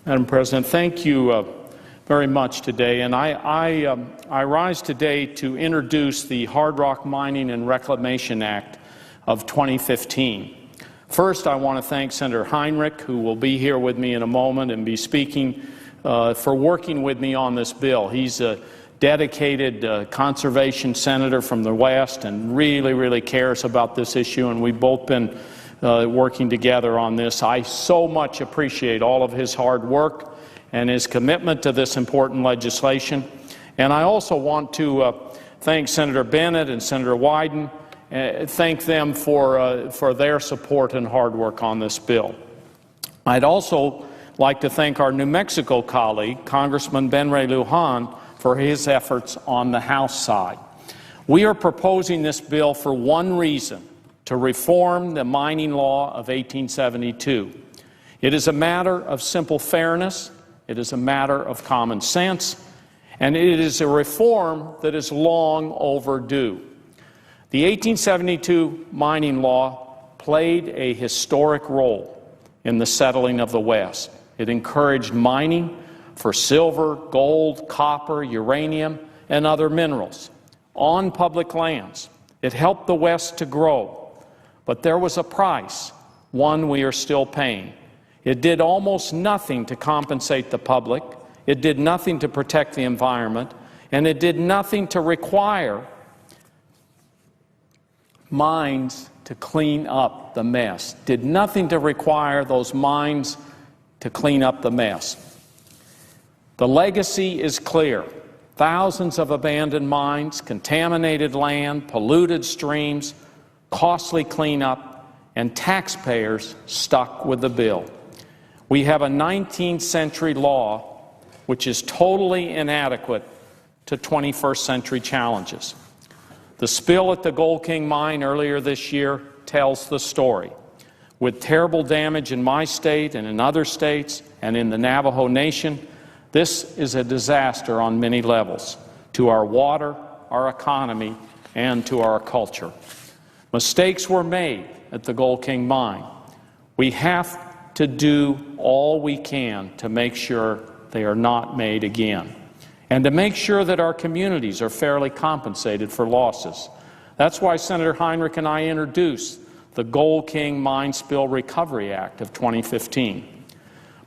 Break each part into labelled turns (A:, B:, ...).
A: Madam President, thank you very much today. And I rise today to introduce the Hard Rock Mining and Reclamation Act of 2015. First, I want to thank Senator Heinrich, who will be here with me in a moment and be speaking, for working with me on this bill. He's a dedicated conservation senator from the West and really cares about this issue, and we've both been working together on this. I so much appreciate all of his hard work and his commitment to this important legislation. And I also want to thank Senator Bennett and Senator Wyden, thank them for their support and hard work on this bill. I'd also like to thank our New Mexico colleague, Congressman Ben Ray Lujan, for his efforts on the House side. We are proposing this bill for one reason: to reform the mining law of 1872. It is a matter of simple fairness, it is a matter of common sense, and it is a reform that is long overdue. The 1872 mining law played a historic role in the settling of the West. It encouraged mining for silver, gold, copper, uranium, and other minerals on public lands. It helped the West to grow, but there was a price, one we are still paying. It did almost nothing to compensate the public, it did nothing to protect the environment, and it did nothing to require mines to clean up the mess. Did nothing to require those mines to clean up the mess. The legacy is clear. Thousands of abandoned mines, contaminated land, polluted streams, costly cleanup, and taxpayers stuck with the bill. We have a 19th century law which is totally inadequate to 21st century challenges. The spill at the Gold King mine earlier this year tells the story. With terrible damage in my state and in other states and in the Navajo Nation, this is a disaster on many levels, to our water, our economy, and to our culture. Mistakes were made at the Gold King mine. We have to do all we can to make sure they are not made again, and to make sure that our communities are fairly compensated for losses. That's why Senator Heinrich and I introduced the Gold King Mine Spill Recovery Act of 2015.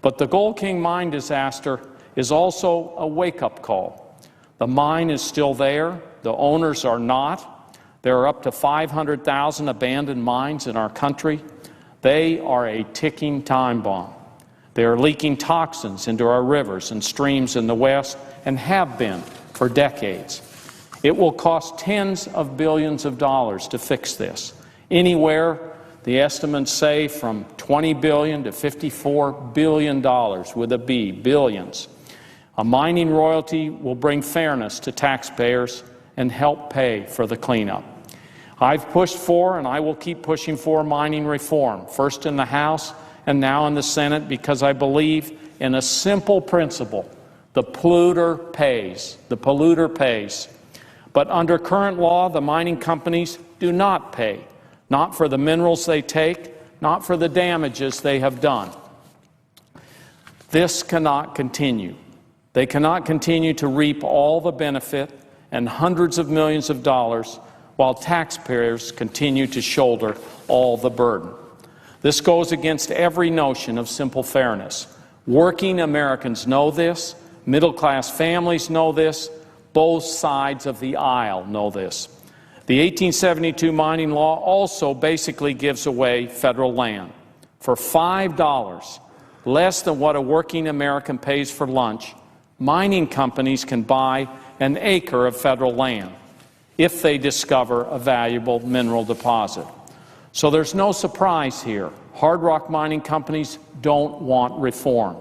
A: But the Gold King mine disaster is also a wake-up call. The mine is still there, the owners are not. There are up to 500,000 abandoned mines in our country. They are a ticking time bomb. They are leaking toxins into our rivers and streams in the West, and have been for decades. It will cost tens of billions of dollars to fix this. Anywhere, the estimates say, from $20 billion to $54 billion with a B, billions. A mining royalty will bring fairness to taxpayers and help pay for the cleanup. I've pushed for, and I will keep pushing for, mining reform, first in the House and now in the Senate, because I believe in a simple principle: the polluter pays. The polluter pays. But under current law, the mining companies do not pay, not for the minerals they take, not for the damages they have done. This cannot continue. They cannot continue to reap all the benefit and hundreds of millions of dollars while taxpayers continue to shoulder all the burden. This goes against every notion of simple fairness. Working Americans know this, middle-class families know this, both sides of the aisle know this. The 1872 mining law also basically gives away federal land. For $5, less than what a working American pays for lunch, mining companies can buy an acre of federal land if they discover a valuable mineral deposit. So there's no surprise here. Hard rock mining companies don't want reform.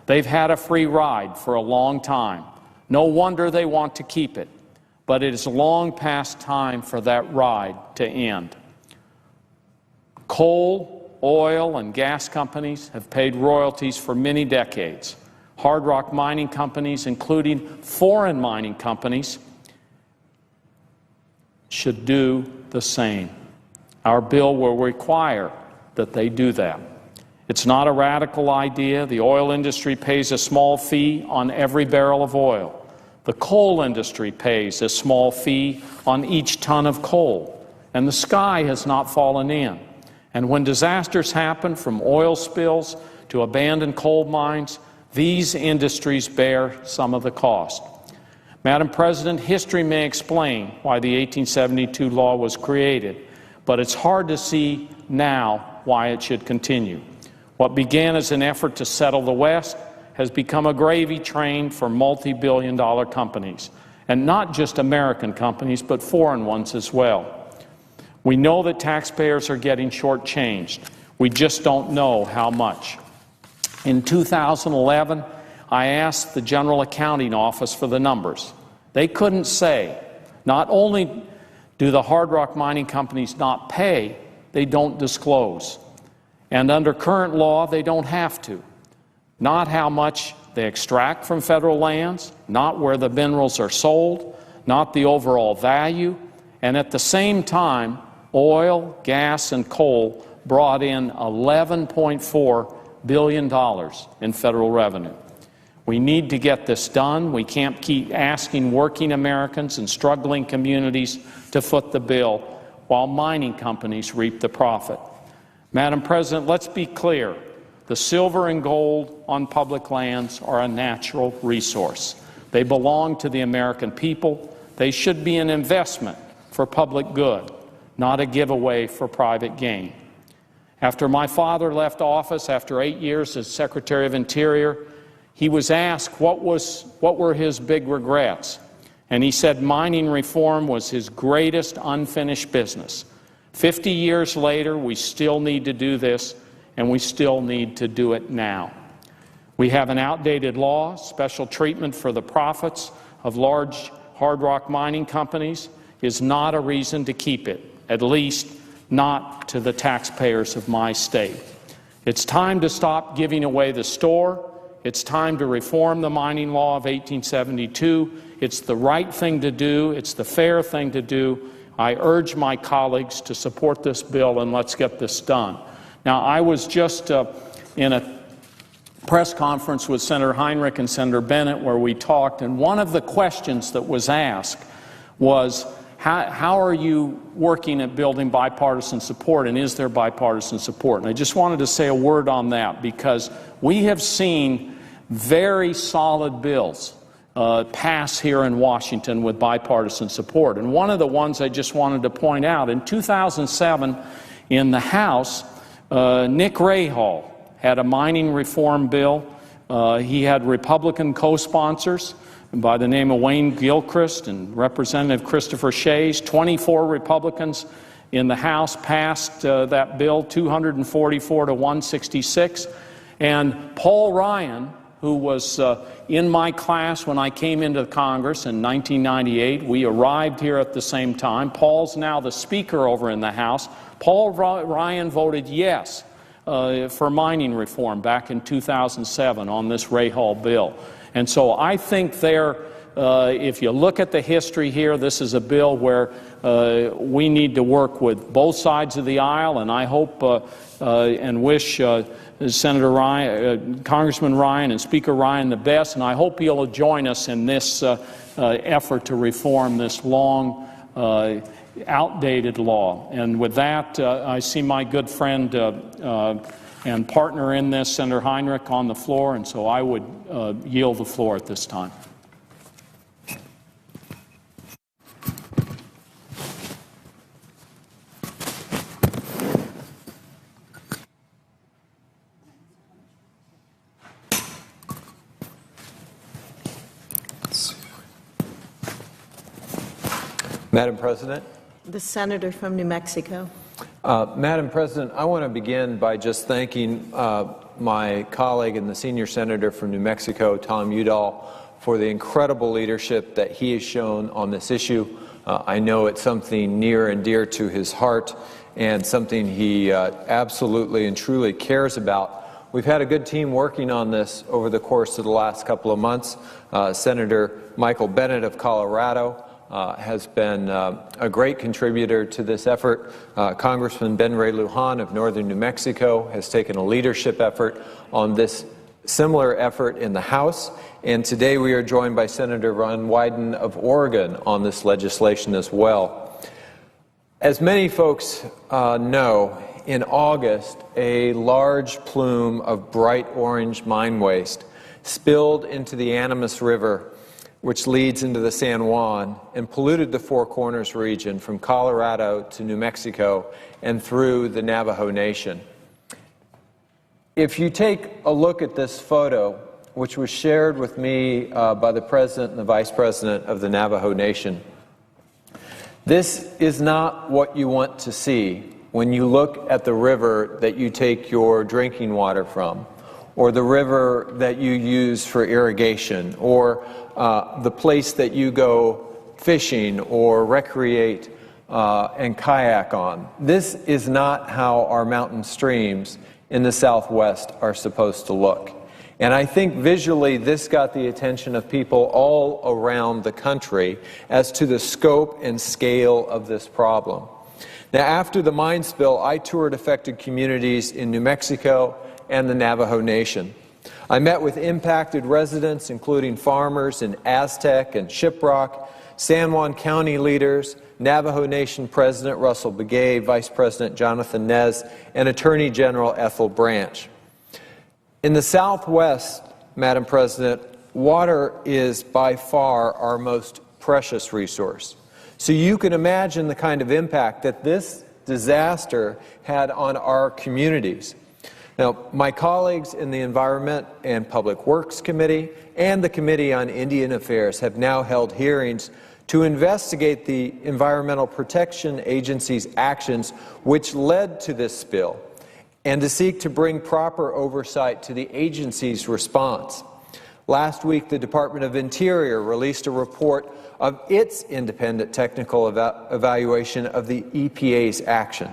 A: They've had a free ride for a long time. No wonder they want to keep it. But it is long past time for that ride to end. Coal, oil, and gas companies have paid royalties for many decades. Hard rock mining companies, including foreign mining companies, should do the same. Our bill will require that they do that. It's not a radical idea. The oil industry pays a small fee on every barrel of oil. The coal industry pays a small fee on each ton of coal. And the sky has not fallen in. And when disasters happen, from oil spills to abandoned coal mines, these industries bear some of the cost. Madam President, history may explain why the 1872 law was created, but it's hard to see now why it should continue. What began as an effort to settle the West has become a gravy train for multi-billion-dollar companies, and not just American companies, but foreign ones as well. We know that taxpayers are getting shortchanged. We just don't know how much. In 2011, I asked the General Accounting Office for the numbers. They couldn't say. Not only do the hard rock mining companies not pay, they don't disclose. And under current law, they don't have to. Not how much they extract from federal lands, not where the minerals are sold, not the overall value, and at the same time, oil, gas, and coal brought in $11.4 billion in federal revenue. We need to get this done. We can't keep asking working Americans and struggling communities to foot the bill while mining companies reap the profit. Madam President, let's be clear. The silver and gold on public lands are a natural resource. They belong to the American people. They should be an investment for public good, not a giveaway for private gain. After my father left office after 8 years as Secretary of Interior, he was asked what were his big regrets. And he said mining reform was his greatest unfinished business. 50 years later, we still need to do this, and we still need to do it now. We have an outdated law, special treatment for the profits of large hard rock mining companies is not a reason to keep it, at least not to the taxpayers of my state. It's time to stop giving away the store. It's time to reform the mining law of 1872. It's the right thing to do. It's the fair thing to do. I urge my colleagues to support this bill, and let's get this done. Now, I was just in a press conference with Senator Heinrich and Senator Bennett where we talked, and one of the questions that was asked was, how are you working at building bipartisan support, and is there bipartisan support? And I just wanted to say a word on that, because we have seen very solid bills pass here in Washington with bipartisan support. And one of the ones I just wanted to point out, in 2007 in the House, Nick Rahal had a mining reform bill. He had Republican co-sponsors by the name of Wayne Gilchrist and Representative Christopher Shays. 24 Republicans in the House passed that bill, 244 to 166. And Paul Ryan, who was in my class when I came into Congress in 1998. We arrived here at the same time. Paul's now the Speaker over in the House. Paul Ryan voted yes for mining reform back in 2007 on this Rahal bill. And so I think if you look at the history here, this is a bill where we need to work with both sides of the aisle, and I hope and wish Senator Ryan, Congressman Ryan and Speaker Ryan the best, and I hope you'll join us in this effort to reform this long, outdated law. And with that, I see my good friend and partner in this, Senator Heinrich, on the floor, and so I would yield the floor at this time.
B: Madam President.
C: The senator from New Mexico.
B: Madam President, I want to begin by just thanking my colleague and the senior senator from New Mexico, Tom Udall, for the incredible leadership that he has shown on this issue. I know it's something near and dear to his heart and something he absolutely and truly cares about. We've had a good team working on this over the course of the last couple of months. Senator Michael Bennet of Colorado, has been a great contributor to this effort. Congressman Ben Ray Lujan of northern New Mexico has taken a leadership effort on this similar effort in the House. And today we are joined by Senator Ron Wyden of Oregon on this legislation as well. As many folks know, in August, a large plume of bright orange mine waste spilled into the Animas River, which leads into the San Juan, and polluted the Four Corners region from Colorado to New Mexico and through the Navajo Nation. If you take a look at this photo, which was shared with me by the President and the Vice President of the Navajo Nation, this is not what you want to see when you look at the river that you take your drinking water from, or the river that you use for irrigation, or the place that you go fishing or recreate and kayak on. This is not how our mountain streams in the Southwest are supposed to look. And I think visually this got the attention of people all around the country as to the scope and scale of this problem. Now, after the mine spill, I toured affected communities in New Mexico and the Navajo Nation. I met with impacted residents, including farmers in Aztec and Shiprock, San Juan County leaders, Navajo Nation President Russell Begay, Vice President Jonathan Nez, and Attorney General Ethel Branch. In the Southwest, Madam President, water is by far our most precious resource. So you can imagine the kind of impact that this disaster had on our communities. Now, my colleagues in the Environment and Public Works Committee and the Committee on Indian Affairs have now held hearings to investigate the Environmental Protection Agency's actions which led to this spill, and to seek to bring proper oversight to the agency's response. Last week, the Department of Interior released a report of its independent technical evaluation of the EPA's action.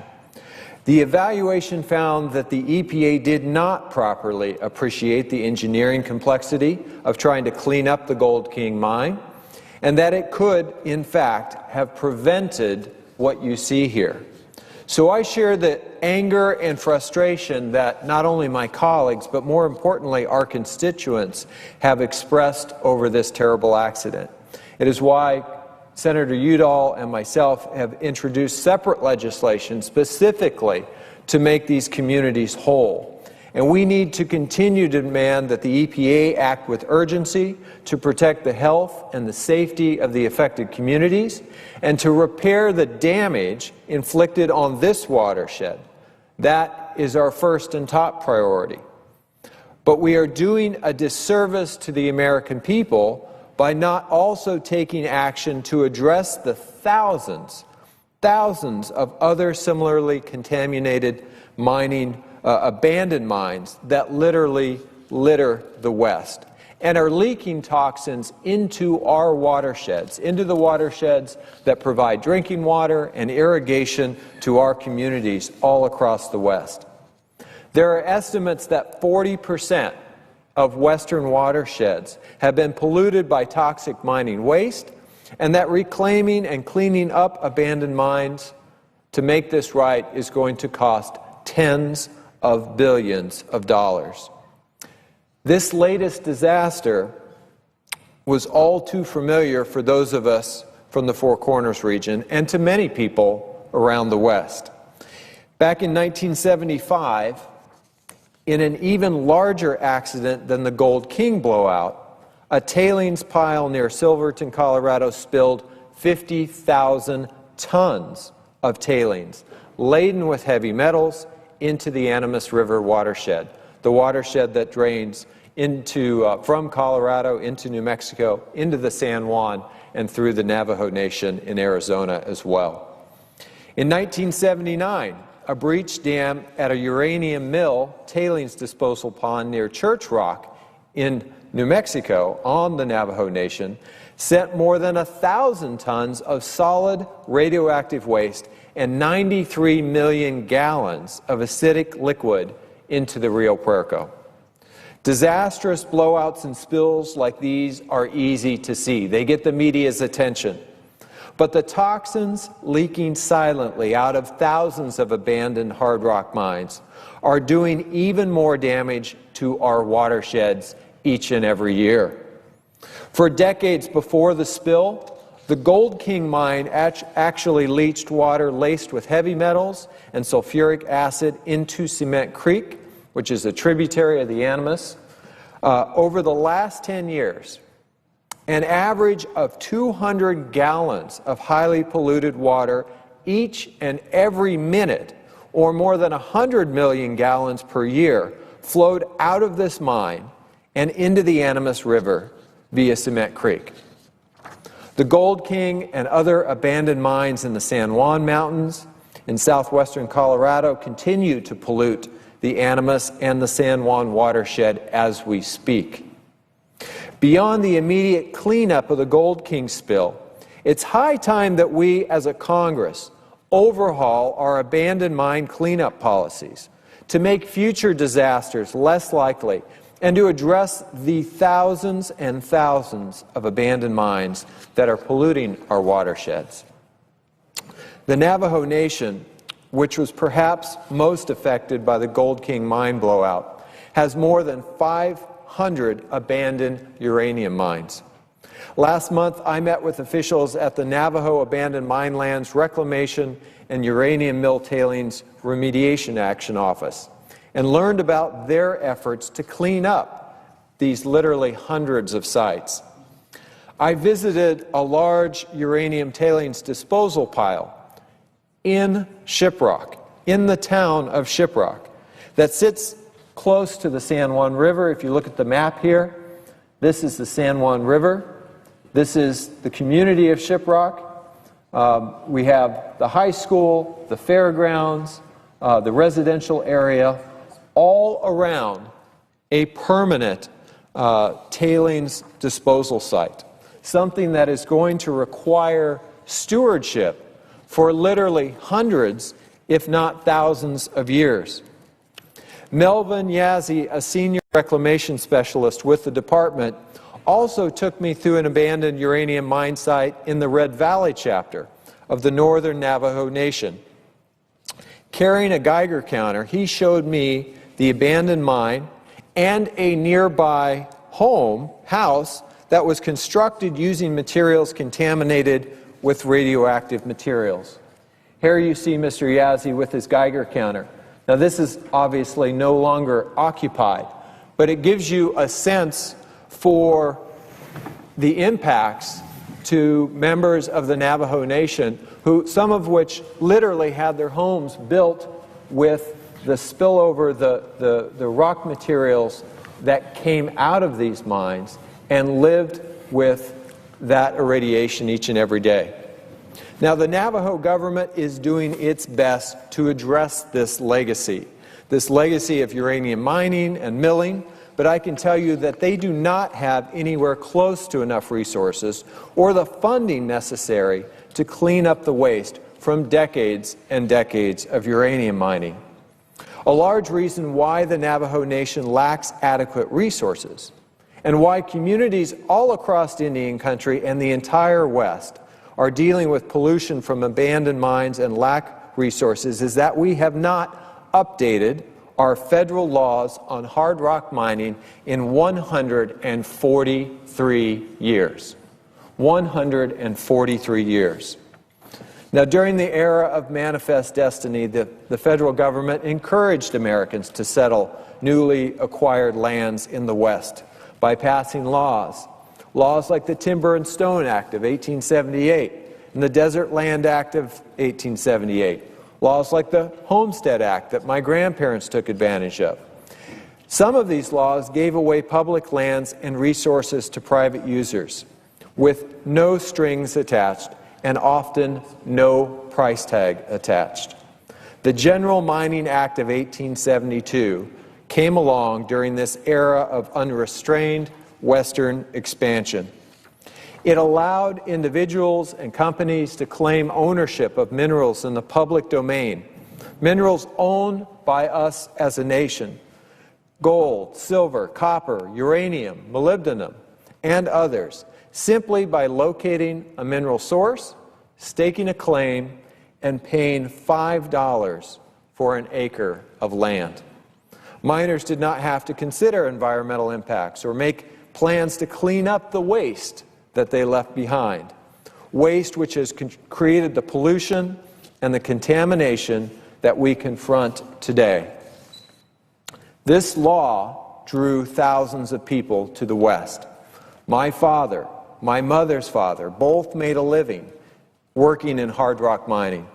B: The evaluation found that the EPA did not properly appreciate the engineering complexity of trying to clean up the Gold King mine, and that it could, in fact, have prevented what you see here. So I share the anger and frustration that not only my colleagues, but more importantly, our constituents have expressed over this terrible accident. It is why Senator Udall and myself have introduced separate legislation specifically to make these communities whole. And we need to continue to demand that the EPA act with urgency to protect the health and the safety of the affected communities and to repair the damage inflicted on this watershed. That is our first and top priority. But we are doing a disservice to the American people by not also taking action to address the thousands of other similarly contaminated mining abandoned mines that literally litter the West and are leaking toxins into our watersheds, into the watersheds that provide drinking water and irrigation to our communities all across the West. There are estimates that 40% of Western watersheds have been polluted by toxic mining waste, and that reclaiming and cleaning up abandoned mines to make this right is going to cost tens of billions of dollars. This latest disaster was all too familiar for those of us from the Four Corners region and to many people around the West. Back in 1975, in an even larger accident than the Gold King blowout, a tailings pile near Silverton, Colorado spilled 50,000 tons of tailings laden with heavy metals into the Animas River watershed, the watershed that drains from Colorado into New Mexico, into the San Juan, and through the Navajo Nation in Arizona as well. In 1979, a breach dam at a uranium mill tailings disposal pond near Church Rock in New Mexico on the Navajo Nation sent more than 1,000 tons of solid radioactive waste and 93 million gallons of acidic liquid into the Rio Puerco. Disastrous blowouts and spills like these are easy to see. They get the media's attention. but the toxins leaking silently out of thousands of abandoned hard rock mines are doing even more damage to our watersheds each and every year. For decades before the spill, the Gold King mine actually leached water laced with heavy metals and sulfuric acid into Cement Creek, which is a tributary of the Animas. Over the last 10 years, an average of 200 gallons of highly polluted water each and every minute, or more than 100 million gallons per year, flowed out of this mine and into the Animas River via Cement Creek. The Gold King and other abandoned mines in the San Juan Mountains in southwestern Colorado continue to pollute the Animas and the San Juan watershed as we speak. Beyond the immediate cleanup of the Gold King spill, it's high time that we as a Congress overhaul our abandoned mine cleanup policies to make future disasters less likely and to address the thousands and thousands of abandoned mines that are polluting our watersheds. The Navajo Nation, which was perhaps most affected by the Gold King mine blowout, has more than 500 abandoned uranium mines. Last month, I met with officials at the Navajo Abandoned Mine Lands Reclamation and Uranium Mill Tailings Remediation Action Office and learned about their efforts to clean up these literally hundreds of sites. I visited a large uranium tailings disposal pile in Shiprock, in the town of Shiprock, that sits close to the San Juan River. If you look at the map here, this is the San Juan River. This is the community of Shiprock. We have the high school, the fairgrounds, the residential area, all around a permanent tailings disposal site, something that is going to require stewardship for literally hundreds, if not thousands of years. Melvin Yazzie, a senior reclamation specialist with the department, also took me through an abandoned uranium mine site in the Red Valley chapter of the Northern Navajo Nation. Carrying a Geiger counter, he showed me the abandoned mine and a nearby house that was constructed using materials contaminated with radioactive materials. Here you see Mr. Yazzie with his Geiger counter. Now this is obviously no longer occupied, but it gives you a sense for the impacts to members of the Navajo Nation, who some of which literally had their homes built with the spillover, the rock materials that came out of these mines and lived with that irradiation each and every day. Now, the Navajo government is doing its best to address this legacy of uranium mining and milling, but I can tell you that they do not have anywhere close to enough resources or the funding necessary to clean up the waste from decades and decades of uranium mining. A large reason why the Navajo Nation lacks adequate resources and why communities all across Indian country and the entire West are dealing with pollution from abandoned mines and lack resources is that we have not updated our federal laws on hard rock mining in 143 years. 143 years. Now, during the era of Manifest Destiny, the federal government encouraged Americans to settle newly acquired lands in the West by passing laws like the Timber and Stone Act of 1878 and the Desert Land Act of 1878, laws like the Homestead Act that my grandparents took advantage of. Some of these laws gave away public lands and resources to private users with no strings attached and often no price tag attached. The General Mining Act of 1872 came along during this era of unrestrained Western expansion. It allowed individuals and companies to claim ownership of minerals in the public domain, minerals owned by us as a nation: gold, silver, copper, uranium, molybdenum, and others, simply by locating a mineral source, staking a claim, and paying $5 for an acre of land. Miners did not have to consider environmental impacts or make plans to clean up the waste that they left behind, waste which has created the pollution and the contamination that we confront today. This law drew thousands of people to the West. My father, my mother's father, both made a living working in hard rock mining.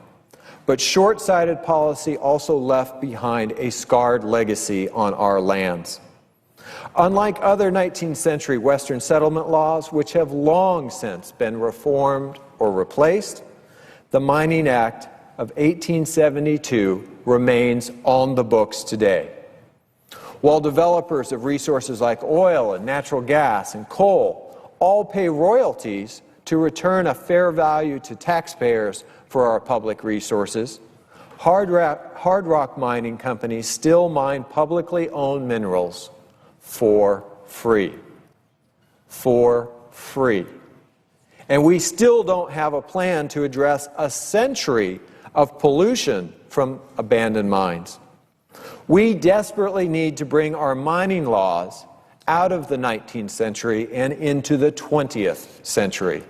B: But short-sighted policy also left behind a scarred legacy on our lands. Unlike other 19th century Western settlement laws, which have long since been reformed or replaced, the Mining Act of 1872 remains on the books today. While developers of resources like oil and natural gas and coal all pay royalties to return a fair value to taxpayers for our public resources, hard rock mining companies still mine publicly owned minerals for free. For free. And we still don't have a plan to address a century of pollution from abandoned mines. We desperately need to bring our mining laws out of the 19th century and into the 20th century.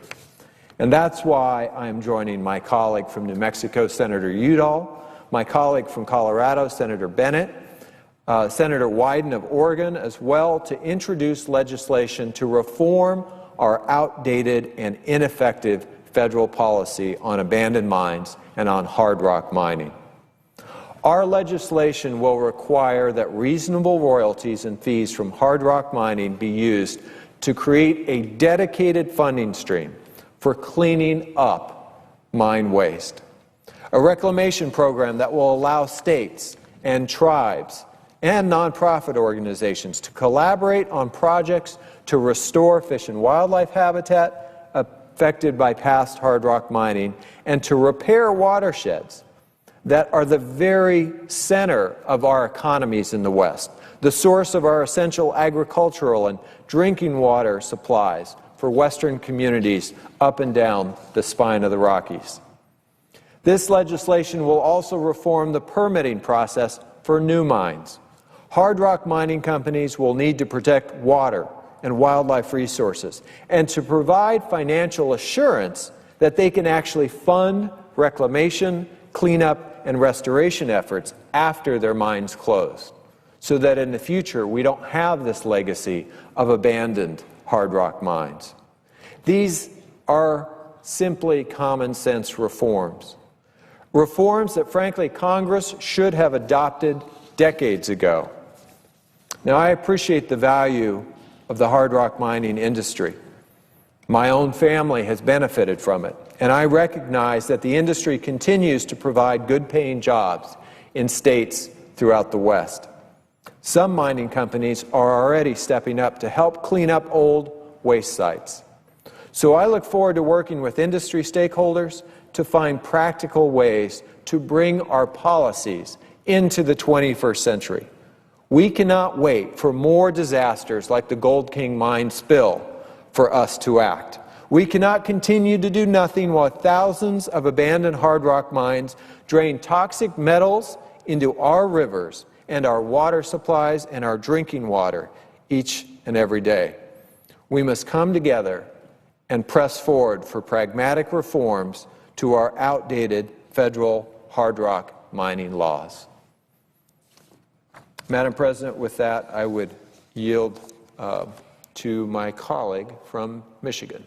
B: And that's why I'm joining my colleague from New Mexico, Senator Udall, my colleague from Colorado, Senator Bennett, Senator Wyden of Oregon, as well, to introduce legislation to reform our outdated and ineffective federal policy on abandoned mines and on hard rock mining. Our legislation will require that reasonable royalties and fees from hard rock mining be used to create a dedicated funding stream for cleaning up mine waste. A reclamation program that will allow states and tribes and nonprofit organizations to collaborate on projects to restore fish and wildlife habitat affected by past hard rock mining and to repair watersheds that are the very center of our economies in the West, the source of our essential agricultural and drinking water supplies for Western communities up and down the spine of the Rockies. This legislation will also reform the permitting process for new mines. Hard rock mining companies will need to protect water and wildlife resources and to provide financial assurance that they can actually fund reclamation, cleanup, and restoration efforts after their mines close, so that in the future we don't have this legacy of abandoned hard rock mines. These are simply common sense reforms. Reforms that, frankly, Congress should have adopted decades ago. Now, I appreciate the value of the hard rock mining industry. My own family has benefited from it, and I recognize that the industry continues to provide good-paying jobs in states throughout the West. Some mining companies are already stepping up to help clean up old waste sites. So I look forward to working with industry stakeholders to find practical ways to bring our policies into the 21st century. We cannot wait for more disasters like the Gold King mine spill for us to act. We cannot continue to do nothing while thousands of abandoned hard rock mines drain toxic metals into our rivers and our water supplies and our drinking water each and every day. We must come together and press forward for pragmatic reforms to our outdated federal hard rock mining laws. Madam President, with that, I would yield to my colleague from Michigan.